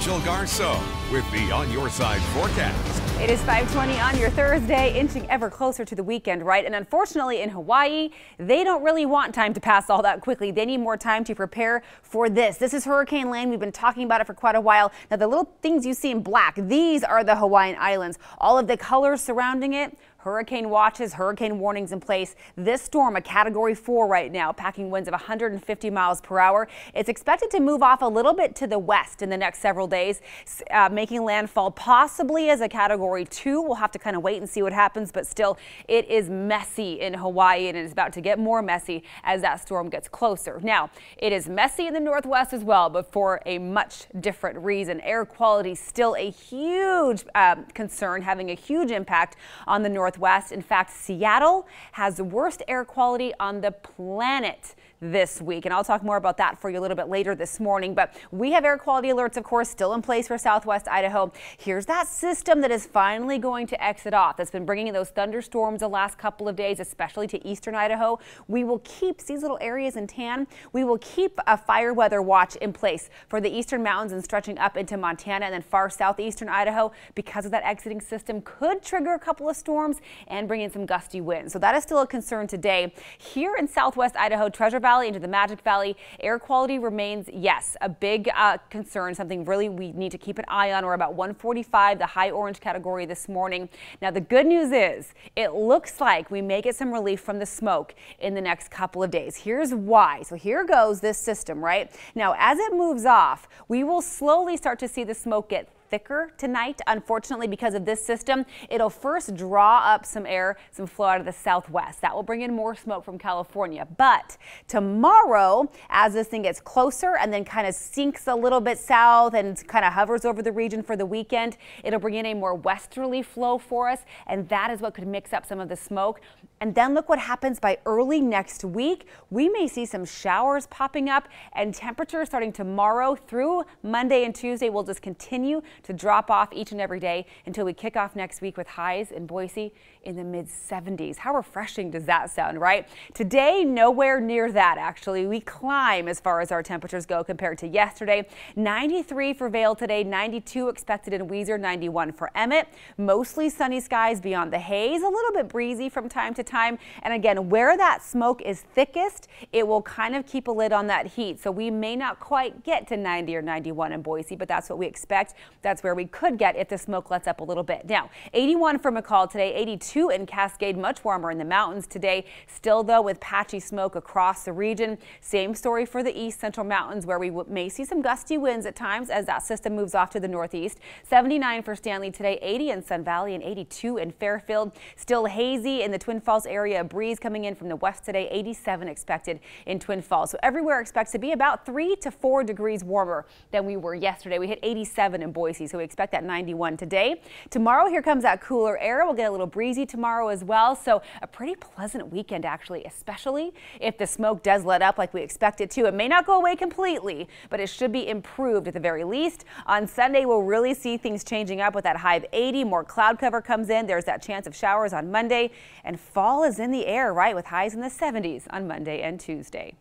Rachel Garceau with the On Your Side forecast. It is 5:20 on your Thursday, inching ever closer to the weekend, right? And unfortunately in Hawaii, they don't really want time to pass all that quickly. They need more time to prepare for this. This is hurricane lane. We've been talking about it for quite a while. Now, the little things you see in black, these are the Hawaiian Islands. All of the colors surrounding it, hurricane watches, hurricane warnings in place. This storm, a Category 4 right now, packing winds of 150 miles per hour. It's expected to move off a little bit to the west in the next several days, making landfall possibly as a Category 2. We'll have to kind of wait and see what happens, but still, it is messy in Hawaii, and it's about to get more messy as that storm gets closer. Now, it is messy in the northwest as well, but for a much different reason. Air quality still a huge concern, having a huge impact on the northwest. In fact, Seattle has the worst air quality on the planet this week, and I'll talk more about that for you a little bit later this morning. But we have air quality alerts, of course, still in place for southwest Idaho. Here's that system that is finally going to exit off. That's been bringing those thunderstorms the last couple of days, especially to eastern Idaho. We will keep these little areas in tan. We will keep a fire weather watch in place for the eastern mountains and stretching up into Montana and then far southeastern Idaho, because of that exiting system could trigger a couple of storms and bring in some gusty winds. So that is still a concern today. Here in southwest Idaho, Treasure Valley into the Magic Valley, air quality remains, yes, a big concern, something really we need to keep an eye on. We're about 145, the high orange category this morning. Now, the good news is it looks like we may get some relief from the smoke in the next couple of days. Here's why. So here goes this system, right? Now, as it moves off, we will slowly start to see the smoke get thicker tonight. Unfortunately, because of this system, it'll first draw up some air, some flow out of the southwest. That will bring in more smoke from California. But tomorrow, as this thing gets closer and then kind of sinks a little bit south and kind of hovers over the region for the weekend, it'll bring in a more westerly flow for us, and that is what could mix up some of the smoke. And then look what happens by early next week. We may see some showers popping up, and temperatures starting tomorrow through Monday and Tuesday will just continue to drop off each and every day until we kick off next week with highs in Boise in the mid-70s. How refreshing does that sound, right? Today, nowhere near that, actually. We climb as far as our temperatures go compared to yesterday. 93 for Vail today, 92 expected in Weiser, 91 for Emmett. Mostly sunny skies beyond the haze, a little bit breezy from time to time. And again, where that smoke is thickest, it will kind of keep a lid on that heat. So we may not quite get to 90 or 91 in Boise, but that's what we expect. That's where we could get if the smoke lets up a little bit. Now, 81 for McCall today, 82 in Cascade, much warmer in the mountains today. Still, though, with patchy smoke across the region. Same story for the east central mountains, where we may see some gusty winds at times as that system moves off to the northeast. 79 for Stanley today, 80 in Sun Valley, and 82 in Fairfield. Still hazy in the Twin Falls area. A breeze coming in from the west today, 87 expected in Twin Falls. So everywhere expects to be about 3 to 4 degrees warmer than we were yesterday. We hit 87 in Boise, so we expect that 91 today. Tomorrow, here comes that cooler air. We'll get a little breezy tomorrow as well. So a pretty pleasant weekend, actually, especially if the smoke does let up like we expect it to. It may not go away completely, but it should be improved at the very least. On Sunday, we'll really see things changing up with that high of 80. More cloud cover comes in. There's that chance of showers on Monday, and fall is in the air, right, with highs in the 70s on Monday and Tuesday.